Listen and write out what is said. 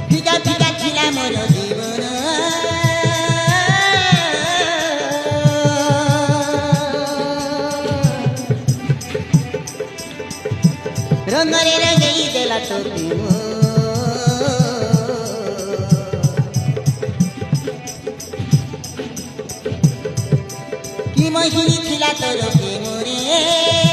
ফিকা ফিকা ছিলা মোর জীবন রঙরে রঙেই দেলা তো প্রেম কি মহিনী ছিলা তোর প্রেম রে